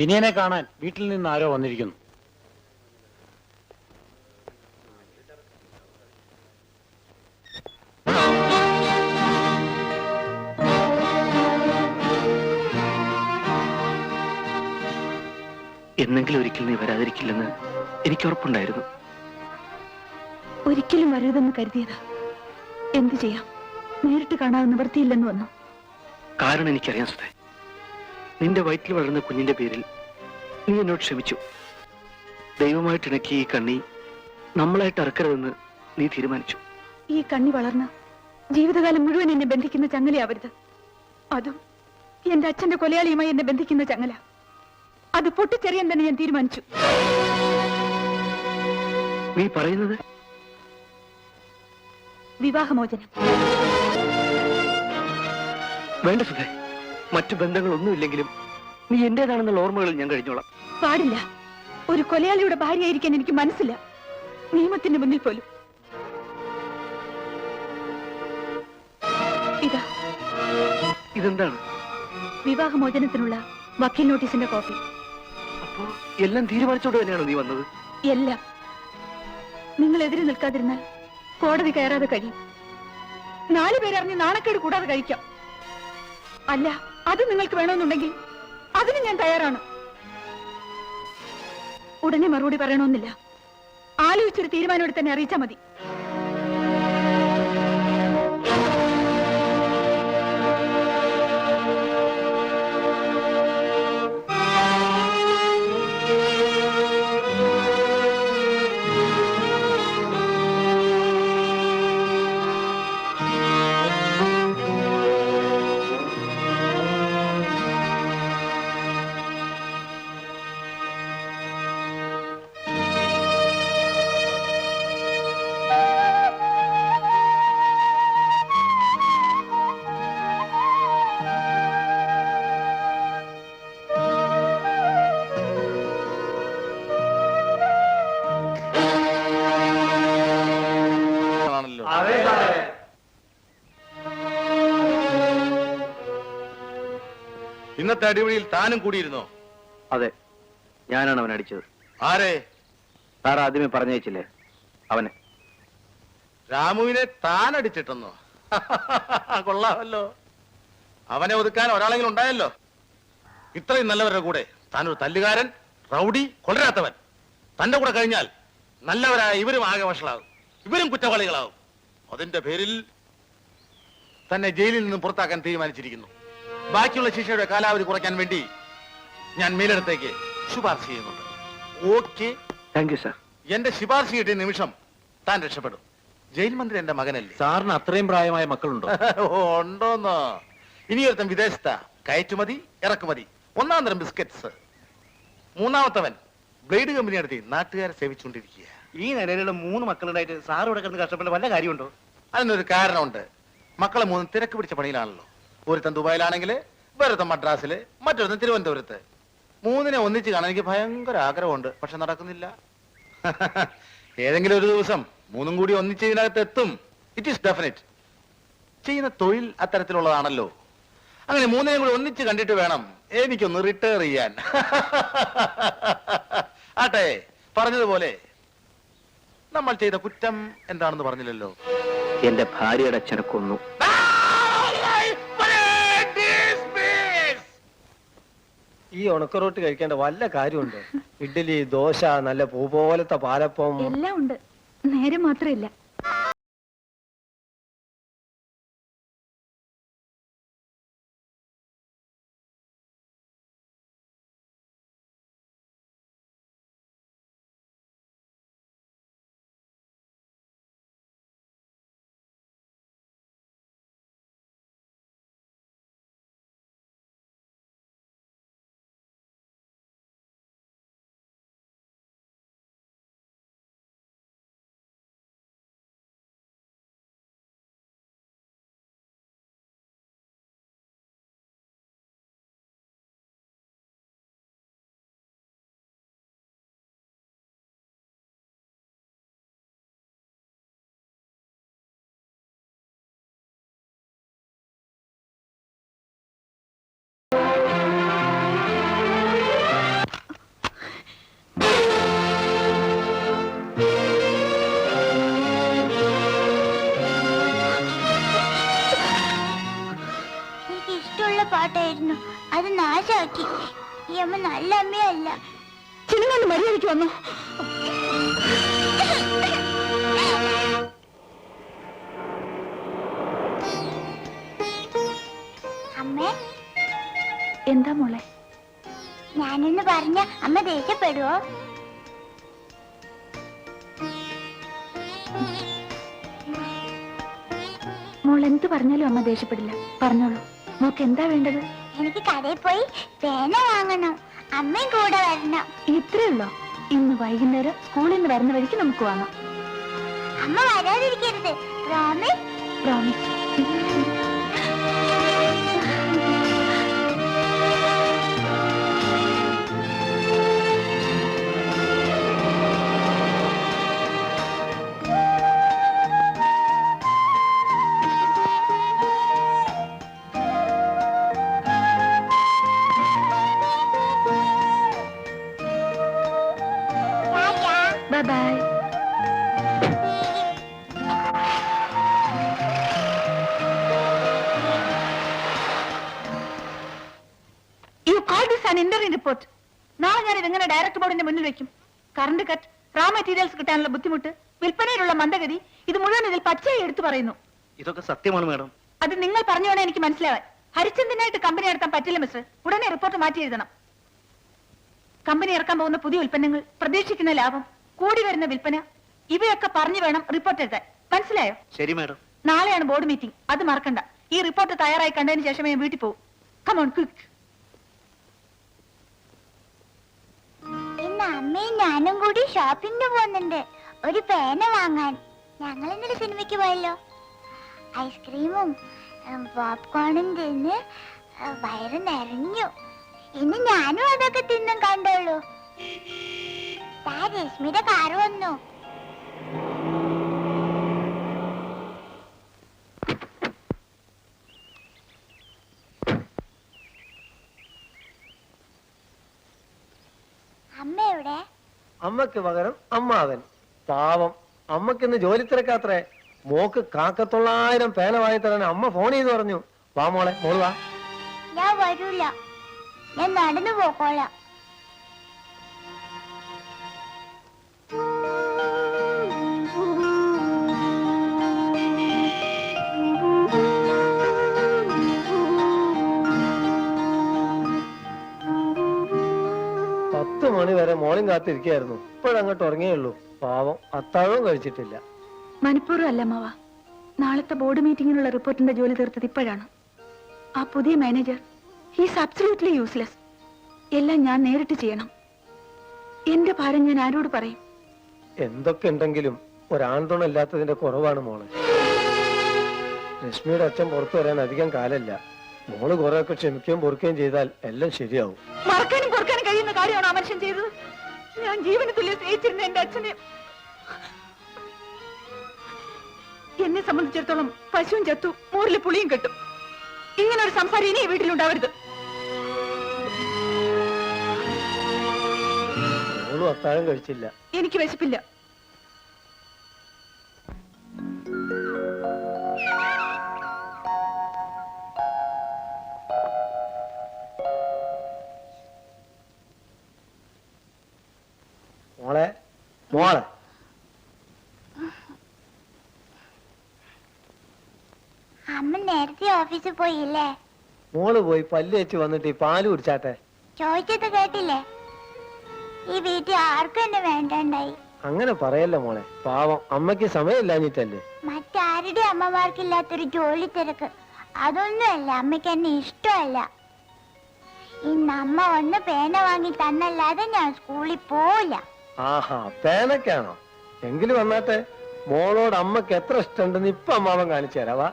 വിനയനെ കാണാൻ വീട്ടിൽ നിന്ന് ആരോ വന്നിരിക്കുന്നു. എന്നെങ്കിലും ഒരിക്കൽ നീ വരാതിരിക്കില്ലെന്ന് എനിക്ക് ഉറപ്പുണ്ടായിരുന്നു. ഒരിക്കലും വരരുതെന്ന് കരുതിയതാ. എന്തു ചെയ്യാം, നേരിട്ട് കാണാൻ നിവൃത്തിയില്ലെന്ന് വന്നു. കാരണം എനിക്കറിയാം സുധേ, നിന്റെ വയറ്റിൽ വളർന്ന കുഞ്ഞിന്റെ പേരിൽ നീ എന്നോട് ക്ഷമിച്ചു. ദൈവമായിട്ട് ഇണക്കി ഈ കണ്ണി നമ്മളായിട്ട് അറക്കരുതെന്ന് നീ തീരുമാനിച്ചു. ഈ കണ്ണി വളർന്ന് ജീവിതകാലം മുഴുവൻ എന്നെ ബന്ധിക്കുന്ന ചങ്ങലയാവരുത്. അതും എന്റെ അച്ഛന്റെ കൊലയാളിയുമായി എന്നെ ബന്ധിക്കുന്ന ചങ്ങല. അത് പൊട്ടിച്ചെറിയാൻ തന്നെ ഞാൻ തീരുമാനിച്ചു. നീ പറയുന്നത്? വിവാഹമോചനം. വേണ്ട സുധേ, മറ്റു ബന്ധങ്ങളൊന്നുമില്ലെങ്കിലും നീ എന്റേതാണെന്നുള്ള ഓർമ്മകളിൽ ഞാൻ കഴിഞ്ഞോളാം. പാടില്ല. ഒരു കൊലയാളിയുടെ ഭാര്യയായിരിക്കാൻ എനിക്ക് മനസ്സില്ല, നിയമത്തിന്റെ മുന്നിൽ പോലും. ഇതാ. ഇതെന്താണ്? വിവാഹമോചനത്തിനുള്ള വക്കീൽ നോട്ടീസിന്റെ കോപ്പി. അപ്പോ എല്ലാം തീരുമാനിച്ചോണ്ട് തന്നെയാണോ നീ വന്നത്? എല്ലാം. നിങ്ങൾ എതിരെ നിൽക്കാതിരുന്നാൽ കോടതി കയറാതെ കഴിയും. 4 പേരറിഞ്ഞ് നാണക്കേട് കൂടാതെ കഴിക്കാം. അല്ല, അത് നിങ്ങൾക്ക് വേണമെന്നുണ്ടെങ്കിൽ അതിന് ഞാൻ തയ്യാറാണ്. ഉടനെ മറുപടി പറയണമെന്നില്ല. ആലോചിച്ചൊരു തീരുമാനം തന്നെ അറിയിച്ചാൽ മതി. ഇന്നത്തെ അടിപൊളിയിൽ താനും കൂടിയിരുന്നോ? അതെ, ഞാനാണ് അവൻ അടിച്ചത്. ആരെ? സാർ ആദ്യമേ പറഞ്ഞയച്ചില്ലേ, അവനെ. രാമുവിനെ താൻ അടിച്ചിട്ടെന്നോ? കൊള്ളാമല്ലോ. അവനെ ഒതുക്കാൻ ഒരാളെങ്കിലും ഉണ്ടായല്ലോ. ഇത്രയും നല്ലവരുടെ കൂടെ താനൊരു തല്ലുകാരൻ, റൗഡി, കൊള്ളരാത്തവൻ. തന്റെ കൂടെ കഴിഞ്ഞാൽ നല്ലവരായ ഇവരും ആകെ വഷളാകും, ഇവരും കുറ്റവാളികളാകും. അതിന്റെ പേരിൽ തന്നെ ജയിലിൽ നിന്ന് പുറത്താക്കാൻ തീരുമാനിച്ചിരിക്കുന്നു. ബാക്കിയുള്ള ശിക്ഷയുടെ കാലാവധി കുറയ്ക്കാൻ വേണ്ടി ഞാൻ മേലിടത്തേക്ക് ശുപാർശ ചെയ്യുന്നുണ്ട്. ഓക്കെ? Thank you sir. എന്റെ ശുപാർശ കിട്ടിയ നിമിഷം താൻ രക്ഷപ്പെടും. ജയിൽ മന്ത്രി എന്റെ മകനല്ലേ? സാറിന് അത്രയും പ്രായമായ മക്കളുണ്ടോ? ഉണ്ടോന്നോ? ഇനിയൊരുത്തൻ വിദേശത്ത കയറ്റുമതി ഇറക്കുമതി, 1ാം തരം ബിസ്ക്കറ്റ്സ്. 3ാമത്തവൻ ബ്ലേഡ് കമ്പനി നടത്തി നാട്ടുകാരെ സേവിച്ചുകൊണ്ടിരിക്കുക. ഈ നിലയിലുള്ള 3 മക്കളുണ്ടായിട്ട് സാർ ഇവിടെ കിടന്ന് കഷ്ടപ്പെടേണ്ട വല്ല കാര്യമുണ്ടോ? അതിനൊരു കാരണമുണ്ട്. മക്കളെ 3 തിരക്ക് പിടിച്ച പണിയിലാണല്ലോ. ഒരുത്തൻ ദുബായിലാണെങ്കിൽ വേറൊരുത്തൻ മദ്രാസില്, മറ്റൊരുത്തൻ തിരുവനന്തപുരത്ത്. 3നെ ഒന്നിച്ച് കാണാൻ എനിക്ക് ഭയങ്കര ആഗ്രഹമുണ്ട്, പക്ഷെ നടക്കുന്നില്ല. ഏതെങ്കിലും ഒരു ദിവസം 3ഉം കൂടി ഒന്നിച്ച് ഇതിനകത്ത് എത്തും. It is definite. ചെയ്യുന്ന തൊഴിൽ അത്തരത്തിലുള്ളതാണല്ലോ. അങ്ങനെ 3നെയും കൂടി ഒന്നിച്ച് കണ്ടിട്ട് വേണം എനിക്കൊന്ന് റിട്ടയർ ചെയ്യാൻ. ആട്ടെ, പറഞ്ഞതുപോലെ നമ്മൾ ചെയ്ത കുറ്റം എന്താണെന്ന് പറഞ്ഞില്ലല്ലോ. എന്റെ ഭാര്യയുടെ അച്ഛനെ കൊന്നു. ഈ ഉണക്കറോട്ട് കഴിക്കേണ്ട വല്ല കാര്യമുണ്ട്? ഇഡ്ഡലി, ദോശ, നല്ല പൂ പോലത്തെ പാലപ്പം എല്ലാം ഉണ്ട്. നേരെ മാത്രമില്ല. നാശാക്കി. ഈ അമ്മ നല്ല അമ്മയല്ല. ചിലങ്ങാണ്ട് മര്യാദയ്ക്ക് വന്നു. അമ്മേ, എന്താ മോളെ? ഞാനെന്ന് പറഞ്ഞ അമ്മ ദേഷ്യപ്പെടുവോ? മോൾ എന്ത് പറഞ്ഞാലും അമ്മ ദേഷ്യപ്പെടില്ല. പറഞ്ഞോളൂ, മോക്ക് എന്താ വേണ്ടത്? എനിക്ക് കടയിൽ പോയി പേന വാങ്ങണം. അമ്മയും കൂടെ വരണം. ഇത്രേ ഉള്ളോ? ഇന്ന് വൈകുന്നേരം സ്കൂളിൽ നിന്ന് വരുന്ന വഴിക്ക് നമുക്ക് വാങ്ങാം. അമ്മ വരാതിരിക്കരുത്. Promise? Promise. Bye bye. You call this an interim report. നാളെ ഞാൻ ഇതെങ്ങനെ ഡയറക്ടർ ബോർഡിന്റെ മുന്നിൽ വെക്കും? കറണ്ട് കട്ട്, റാ മെറ്റീരിയൽസ് കിട്ടാനുള്ള ബുദ്ധിമുട്ട്, വിൽപ്പനയിലുള്ള മന്ദഗതി, ഇത് മുഴുവൻ ഇതിൽ പച്ചയായി എടുത്തു പറയുന്നു. ഇതൊക്കെ സത്യമാണ് മാഡം. അത് നിങ്ങൾ പറഞ്ഞോണേ എനിക്ക് മനസ്സിലാവാൻ. ഹരിചന്ദ്രനായിട്ട് കമ്പനി നടത്താൻ പറ്റില്ല മിസ്റ്റർ. ഉടനെ റിപ്പോർട്ട് മാറ്റി എഴുതണം. കമ്പനി ഇറക്കാൻ പോകുന്ന പുതിയ ഉൽപ്പന്നങ്ങൾ, പ്രതീക്ഷിക്കുന്ന ലാഭം, കൂടി വരുന്ന വിൽപ്പന, ഇവയൊക്കെ പറഞ്ഞു വേണം റിപ്പോർട്ട് എഴുതാൻ. മനസ്സിലായോ? ശരി മാഡം. നാളെയാണ് ബോർഡ് മീറ്റിംഗ്, അത് മറക്കണ്ട. ഈ റിപ്പോർട്ട് തയ്യാറായി കണ്ടതിന് ശേഷമേ ഞാൻ വീട്ടിൽ പോകും. Come on quick. ഇന്ന് അമ്മയും ഞാനും കൂടി ഷോപ്പിംഗിന് പോകുന്നുണ്ട്. ഒരു പേന വാങ്ങാൻ. ഞങ്ങൾ ഇന്നലെ സിനിമയ്ക്ക് പോയല്ലോ. ഐസ്ക്രീമും പോപ്കോണും തിന്ന് വയറ് നിറഞ്ഞു. ഇന്ന് ഞാനും അതൊക്കെ തിന്നും കണ്ടോളൂ. രശ്മിയുടെ കാറ് വന്നു. അമ്മ എവിടെ? അമ്മക്ക് പകരം അമ്മാവൻ. പാവം, അമ്മക്കിന്ന് ജോലി തിരക്കാത്രേ. മോക്ക് 900 പേന വാങ്ങി തരാൻ അമ്മ ഫോൺ ചെയ്ത് പറഞ്ഞു. വാ മോളെ, മോള് വാ. ഞാൻ വരൂല, ഞാൻ നടന്നു പോക്കോളാം. മണി വരെ മോളിൽ കാത്തിരിക്കായിരുന്നു. ഇപ്പോഴങ്ങോട്ട് ഉറങ്ങിയുള്ളൂ. പാവം, അത്താഴവും കഴിച്ചിട്ടില്ല. മനഃപൂർവ്വം അല്ല മാവ. നാളത്തെ ബോർഡ് മീറ്റിംഗിനുള്ള റിപ്പോർട്ടിന്റെ ജോലി തീർത്തത് ഇപ്പോഴാണ്. ആ പുതിയ മാനേജർ ഹീസ് അബ്സല്യൂട്ട്ലി യൂസ്ലെസ്. എല്ലാം ഞാൻ നേരിട്ട് ചെയ്യണം. എന്റെ ഭാരം ഞാൻ ആരോട് പറയും? എന്തൊക്കെ ഉണ്ടെങ്കിലും ഒരാൺതുണ ഇല്ലാത്തതിന്റെ കുറവാണ് മോള്. രശ്മിയുടെ അച്ഛൻ പുറത്തു വരാൻ അധികം കാലല്ല. മോള് കുറെയൊക്കെ ക്ഷമിക്കുകയും പൊറുക്കുകയും ചെയ്താൽ എല്ലാം ശരിയാവും. മറക്കാനും പൊറുക്കാനും കഴിയുന്ന കാര്യമാണ് ആ മനുഷ്യൻ ചെയ്തത്. ഞാൻ ജീവന് തുല്യം സ്നേഹിച്ചിരുന്ന എന്റെ അച്ഛനെ. എന്നെ സംബന്ധിച്ചിടത്തോളം പശുവും ചത്തു, മൂറിലെ പുളിയും കെട്ടും. ഇങ്ങനെ ഒരു സംസാരം ഇനി ഈ വീട്ടിലുണ്ടാവരുത്. മോളും അത്താഴം കഴിച്ചില്ല. എനിക്ക് വിശപ്പില്ല. മോളെ, മോളെ, അമ്മ നേരത്തെ ഓഫീസിൽ പോയില്ലേ? മോള് പോയി പല്ല് വെച്ച് വന്നിട്ട് ഈ പാല് കുടിച്ചാട്ടെ. ചോദിച്ചത് കേട്ടില്ലേ? ഈ വീട്ടിൽ ആർക്കും എന്നെ വേണ്ടണ്ടായി. അങ്ങനെ പറയല്ല മോളെ. പാവം, അമ്മയ്ക്ക് സമയമില്ലാഞ്ഞിട്ടല്ലേ. മറ്റാരുടെ അമ്മമാർക്കില്ലാത്തൊരു ജോലി തിരക്ക്. അതൊന്നുമല്ല, അമ്മയ്ക്ക് എന്നെ ഇഷ്ടമല്ല. ഇന്ന് അമ്മ ഒന്ന് പേന വാങ്ങി തന്നല്ലാതെ ഞാൻ സ്കൂളിൽ പോവില്ല. ആഹാ, പേനക്കാണോ? എങ്കിലും വന്നാട്ടെ. മോളോട് അമ്മക്ക് എത്ര ഇഷ്ടമുണ്ടെന്ന് ഇപ്പൊ അമ്മാവൻ കാണിച്ചു തരാവാ.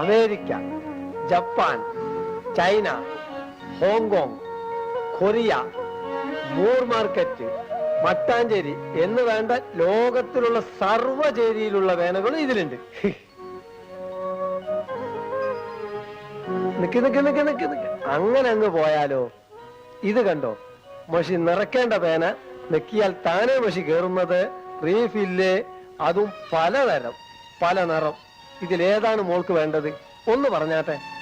America, Japan, China, Hong Kong, Korea, Moore market, Mattancherry എന്ന് വേണ്ട ലോകത്തിലുള്ള സർവ്വചേരിയിലുള്ള പേനകളും ഇതിലുണ്ട്. നിക്ക് നിക്ക് നിക്ക് നിക്ക് നിക്ക്. അങ്ങനെ അങ്ങ് പോയാലോ? ഇത് കണ്ടോ, മഷി നിറക്കേണ്ട പേന നെക്കിയാൽ താനേ മഷി കേറുന്നത്. റീഫില്ല്, അതും പലതരം, പല നിറം. ഇതിലേതാണ് മോൾക്ക് വേണ്ടത് ഒന്ന് പറഞ്ഞാട്ടെ.